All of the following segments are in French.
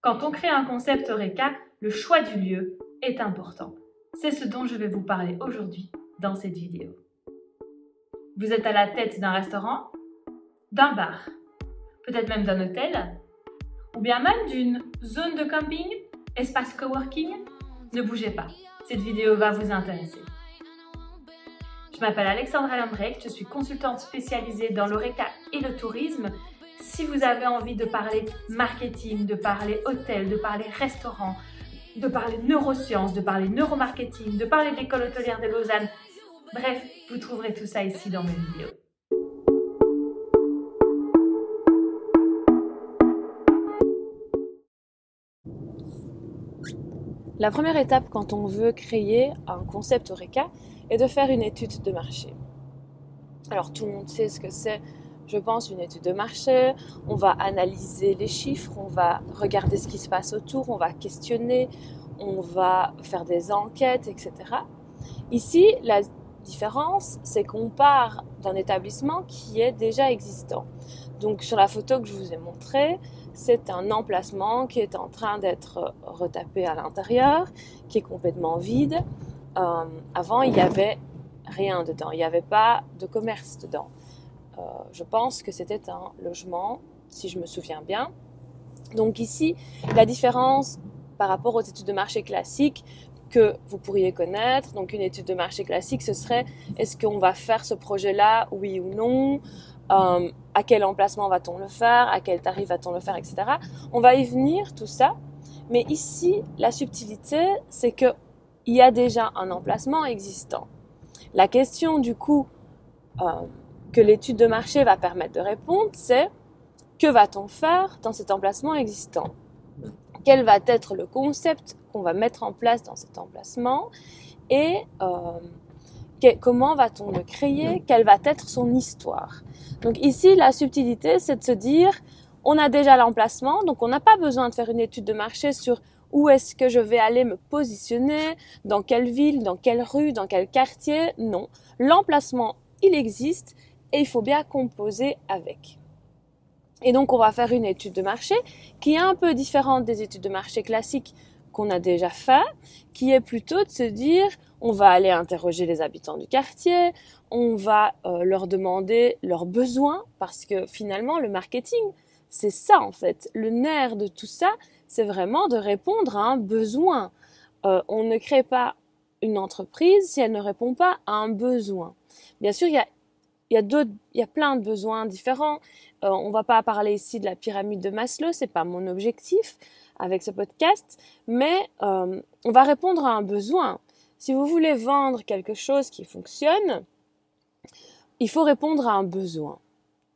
Quand on crée un concept Eureka, le choix du lieu est important. C'est ce dont je vais vous parler aujourd'hui dans cette vidéo. Vous êtes à la tête d'un restaurant, d'un bar, peut-être même d'un hôtel, ou bien même d'une zone de camping, espace coworking. Ne bougez pas, cette vidéo va vous intéresser. Je m'appelle Alexandra Lambrecht, je suis consultante spécialisée dans l'Eureka et le tourisme. Si vous avez envie de parler marketing, de parler hôtel, de parler restaurant, de parler neurosciences, de parler neuromarketing, de parler de l'école hôtelière de Lausanne, bref, vous trouverez tout ça ici dans mes vidéos. La première étape quand on veut créer un concept Eureka est de faire une étude de marché. Alors tout le monde sait ce que c'est, je pense, une étude de marché. On va analyser les chiffres, on va regarder ce qui se passe autour, on va questionner, on va faire des enquêtes, etc. Ici, la différence, c'est qu'on part d'un établissement qui est déjà existant. Donc sur la photo que je vous ai montrée, c'est un emplacement qui est en train d'être retapé à l'intérieur, qui est complètement vide. Avant, il n'y avait rien dedans, il n'y avait pas de commerce dedans. Je pense que c'était un logement, si je me souviens bien. Donc ici, la différence par rapport aux études de marché classiques que vous pourriez connaître, donc une étude de marché classique, ce serait est-ce qu'on va faire ce projet-là, oui ou non, à quel emplacement va-t-on le faire, à quel tarif va-t-on le faire, etc. On va y venir, tout ça. Mais ici, la subtilité, c'est qu'il y a déjà un emplacement existant. La question, du coup, que l'étude de marché va permettre de répondre, c'est que va-t-on faire dans cet emplacement existant? Quel va être le concept qu'on va mettre en place dans cet emplacement et comment va-t-on le créer? Quelle va être son histoire? Donc ici, la subtilité, c'est de se dire, on a déjà l'emplacement, donc on n'a pas besoin de faire une étude de marché sur où est-ce que je vais aller me positionner, dans quelle ville, dans quelle rue, dans quel quartier. Non, l'emplacement, il existe et il faut bien composer avec. Et donc, on va faire une étude de marché qui est un peu différente des études de marché classiques qu'on a déjà fait, qui est plutôt de se dire, on va aller interroger les habitants du quartier, on va leur demander leurs besoins, parce que finalement, le marketing, c'est ça en fait. Le nerf de tout ça, c'est vraiment de répondre à un besoin. On ne crée pas une entreprise si elle ne répond pas à un besoin. Bien sûr, il y a plein de besoins différents. On va pas parler ici de la pyramide de Maslow, c'est pas mon objectif avec ce podcast, mais on va répondre à un besoin. Si vous voulez vendre quelque chose qui fonctionne, il faut répondre à un besoin.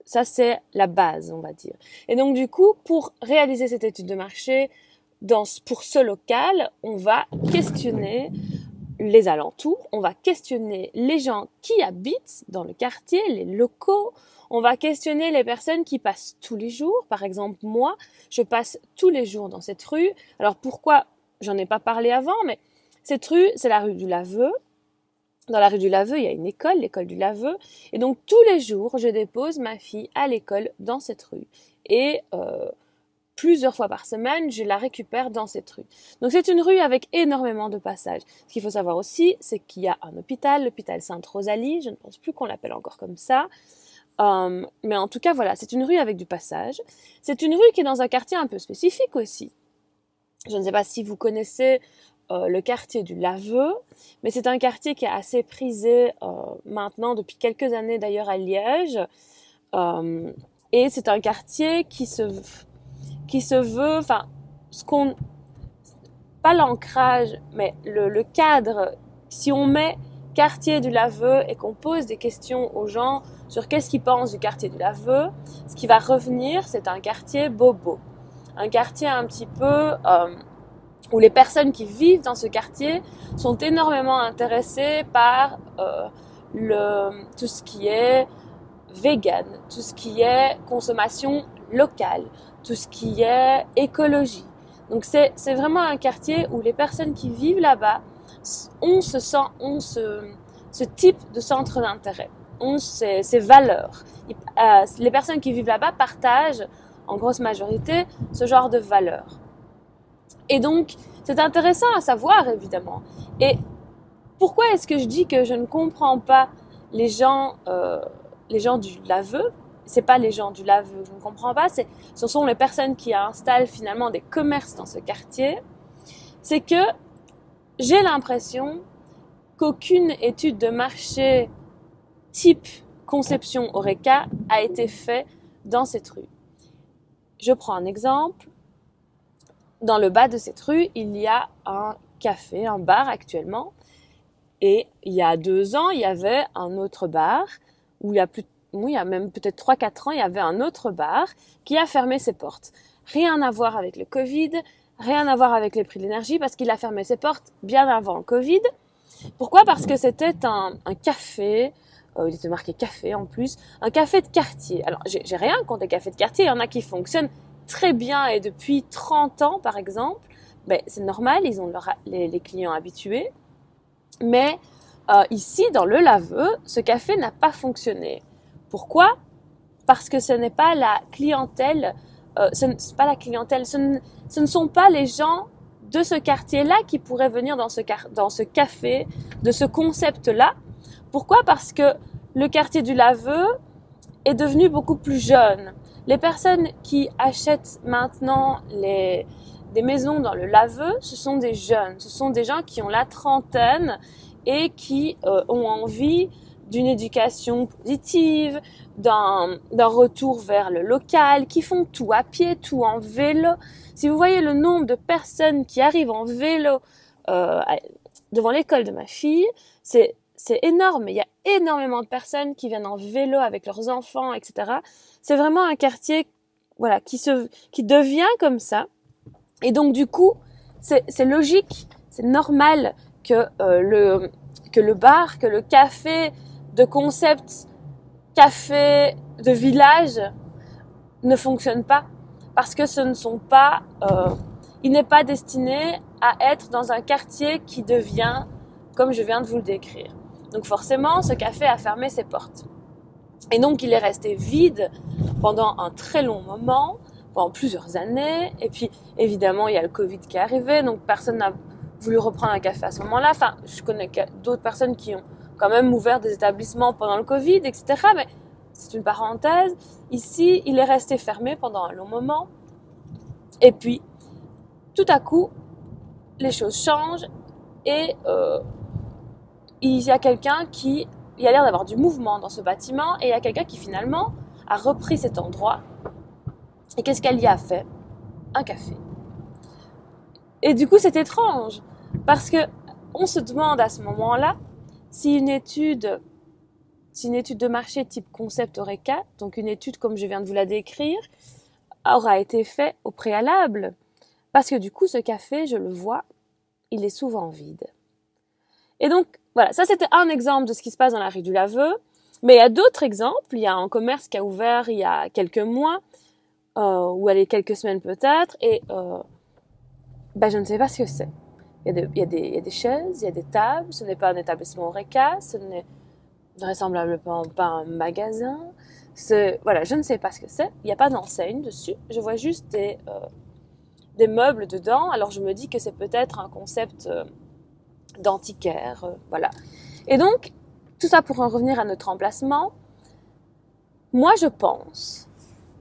Ça, c'est la base, on va dire. Et donc, du coup, pour réaliser cette étude de marché, pour ce local, on va questionner les alentours, on va questionner les gens qui habitent dans le quartier, les locaux, on va questionner les personnes qui passent tous les jours. Par exemple, moi, je passe tous les jours dans cette rue. Alors pourquoi? J'en ai pas parlé avant, mais cette rue, c'est la rue du Laveu. Dans la rue du Laveu, il y a une école, l'école du Laveu. Et donc, tous les jours, je dépose ma fille à l'école dans cette rue. Et plusieurs fois par semaine, je la récupère dans cette rue. Donc, c'est une rue avec énormément de passages. Ce qu'il faut savoir aussi, c'est qu'il y a un hôpital, l'hôpital Sainte-Rosalie. Je ne pense plus qu'on l'appelle encore comme ça. Mais en tout cas, voilà, c'est une rue avec du passage. C'est une rue qui est dans un quartier un peu spécifique aussi. Je ne sais pas si vous connaissez le quartier du Laveu, mais c'est un quartier qui est assez prisé maintenant, depuis quelques années d'ailleurs à Liège. Et c'est un quartier qui se veut, enfin, pas l'ancrage, mais le cadre, si on met quartier du Laveu et qu'on pose des questions aux gens sur qu'est-ce qu'ils pensent du quartier du Laveu, ce qui va revenir, c'est un quartier bobo. Un quartier un petit peu où les personnes qui vivent dans ce quartier sont énormément intéressées par tout ce qui est vegan, tout ce qui est consommation locale, tout ce qui est écologie. Donc c'est vraiment un quartier où les personnes qui vivent là-bas ont ce type de centre d'intérêt, ont ces valeurs. Les personnes qui vivent là-bas partagent en grosse majorité ce genre de valeurs. Et donc, c'est intéressant à savoir, évidemment. Et pourquoi est-ce que je dis que je ne comprends pas les gens du laveu? C'est pas les gens du laveu que je ne comprends pas, ce sont les personnes qui installent finalement des commerces dans ce quartier. C'est que j'ai l'impression qu'aucune étude de marché type conception Horeca a été faite dans cette rue. Je prends un exemple. Dans le bas de cette rue, il y a un café, un bar actuellement. Et il y a 2 ans, il y avait un autre bar, où il y a même peut-être 3-4 ans, il y avait un autre bar qui a fermé ses portes. Rien à voir avec le Covid, rien à voir avec les prix de l'énergie, parce qu'il a fermé ses portes bien avant le Covid. Pourquoi? Parce que c'était un café, il était marqué café en plus, un café de quartier. Alors, j'ai rien contre les cafés de quartier, il y en a qui fonctionnent très bien et depuis 30 ans par exemple. Ben, c'est normal, ils ont les clients habitués. Mais ici, dans le Laveu, ce café n'a pas fonctionné. Pourquoi? Parce que ce n'est pas la clientèle, ce ne sont pas les gens de ce quartier-là qui pourraient venir dans ce café, de ce concept-là. Pourquoi? Parce que le quartier du Laveu est devenu beaucoup plus jeune. Les personnes qui achètent maintenant des maisons dans le Laveu, ce sont des jeunes, ce sont des gens qui ont la trentaine et qui ont envie d'une éducation positive, d'un retour vers le local, qui font tout à pied, tout en vélo. Si vous voyez le nombre de personnes qui arrivent en vélo devant l'école de ma fille, c'est énorme. Il y a énormément de personnes qui viennent en vélo avec leurs enfants, etc. C'est vraiment un quartier, voilà, qui devient comme ça. Et donc du coup, c'est logique, c'est normal que le bar, que le café de concept, café de village ne fonctionne pas, parce que il n'est pas destiné à être dans un quartier qui devient comme je viens de vous le décrire. Donc forcément, ce café a fermé ses portes. Et donc il est resté vide pendant un très long moment, pendant plusieurs années. Et puis évidemment, il y a le Covid qui est arrivé, donc personne n'a voulu reprendre un café à ce moment-là. Enfin, je connais d'autres personnes qui ont quand même ouvert des établissements pendant le Covid, etc. Mais c'est une parenthèse. Ici, il est resté fermé pendant un long moment. Et puis, tout à coup, les choses changent et il y a il y a l'air d'avoir du mouvement dans ce bâtiment et il y a quelqu'un qui finalement a repris cet endroit. Et qu'est-ce qu'elle y a fait? Un café. Et du coup, c'est étrange parce que on se demande à ce moment-là si une étude de marché type concept Horeca, donc une étude comme je viens de vous la décrire, aura été faite au préalable. Parce que du coup, ce café, je le vois, il est souvent vide. Et donc, voilà, ça c'était un exemple de ce qui se passe dans la rue du Laveu. Mais il y a d'autres exemples. Il y a un commerce qui a ouvert il y a quelques mois, ou allez, quelques semaines peut-être, et je ne sais pas ce que c'est. Il y a des chaises, il y a des tables, ce n'est pas un établissement Horeca, ce n'est vraisemblablement pas un magasin. Voilà, je ne sais pas ce que c'est. Il n'y a pas d'enseigne dessus. Je vois juste des meubles dedans. Alors je me dis que c'est peut-être un concept d'antiquaire, voilà. Et donc, tout ça pour en revenir à notre emplacement, moi je pense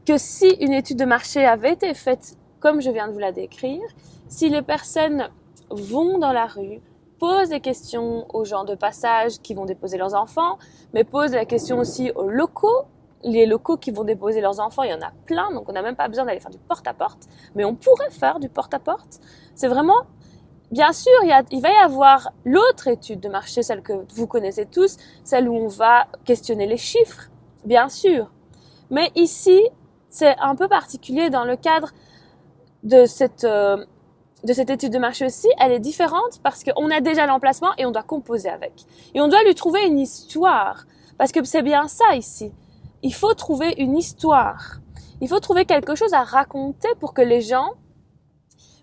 que si une étude de marché avait été faite comme je viens de vous la décrire, si les personnes vont dans la rue, posent des questions aux gens de passage qui vont déposer leurs enfants, mais posent la question aussi aux locaux, les locaux qui vont déposer leurs enfants, il y en a plein, donc on n'a même pas besoin d'aller faire du porte-à-porte, mais on pourrait faire du porte-à-porte. C'est vraiment, bien sûr, il va y avoir l'autre étude de marché, celle que vous connaissez tous, celle où on va questionner les chiffres, bien sûr. Mais ici, c'est un peu particulier dans le cadre de cette étude de marché aussi. Elle est différente parce qu'on a déjà l'emplacement et on doit composer avec. Et on doit lui trouver une histoire, parce que c'est bien ça ici. Il faut trouver une histoire. Il faut trouver quelque chose à raconter pour que les gens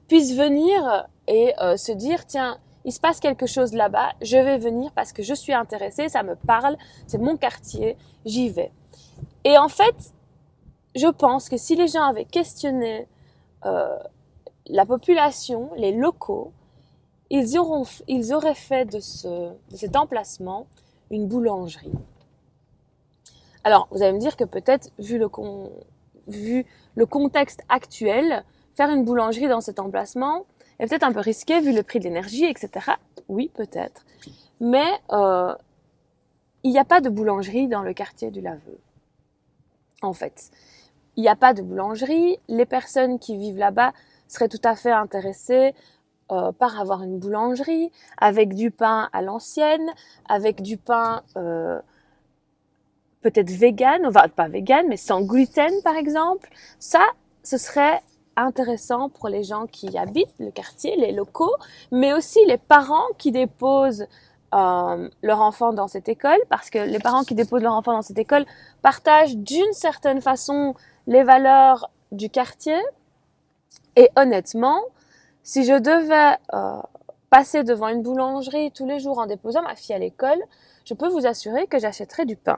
puissent venir et se dire, tiens, il se passe quelque chose là-bas, je vais venir parce que je suis intéressée, ça me parle, c'est mon quartier, j'y vais. Et en fait, je pense que si les gens avaient questionné la population, les locaux, ils auraient fait de cet emplacement une boulangerie. Alors, vous allez me dire que peut-être, vu le contexte actuel, faire une boulangerie dans cet emplacement est peut-être un peu risqué vu le prix de l'énergie, etc. Oui, peut-être. Mais il n'y a pas de boulangerie dans le quartier du Laveu. En fait, il n'y a pas de boulangerie. Les personnes qui vivent là-bas seraient tout à fait intéressées par avoir une boulangerie avec du pain à l'ancienne, avec du pain peut-être vegan, enfin pas vegan, mais sans gluten par exemple. Ça, ce serait intéressant pour les gens qui habitent le quartier, les locaux, mais aussi les parents qui déposent leur enfant dans cette école, parce que les parents qui déposent leur enfant dans cette école partagent d'une certaine façon les valeurs du quartier. Et honnêtement, si je devais passer devant une boulangerie tous les jours en déposant ma fille à l'école, je peux vous assurer que j'achèterais du pain.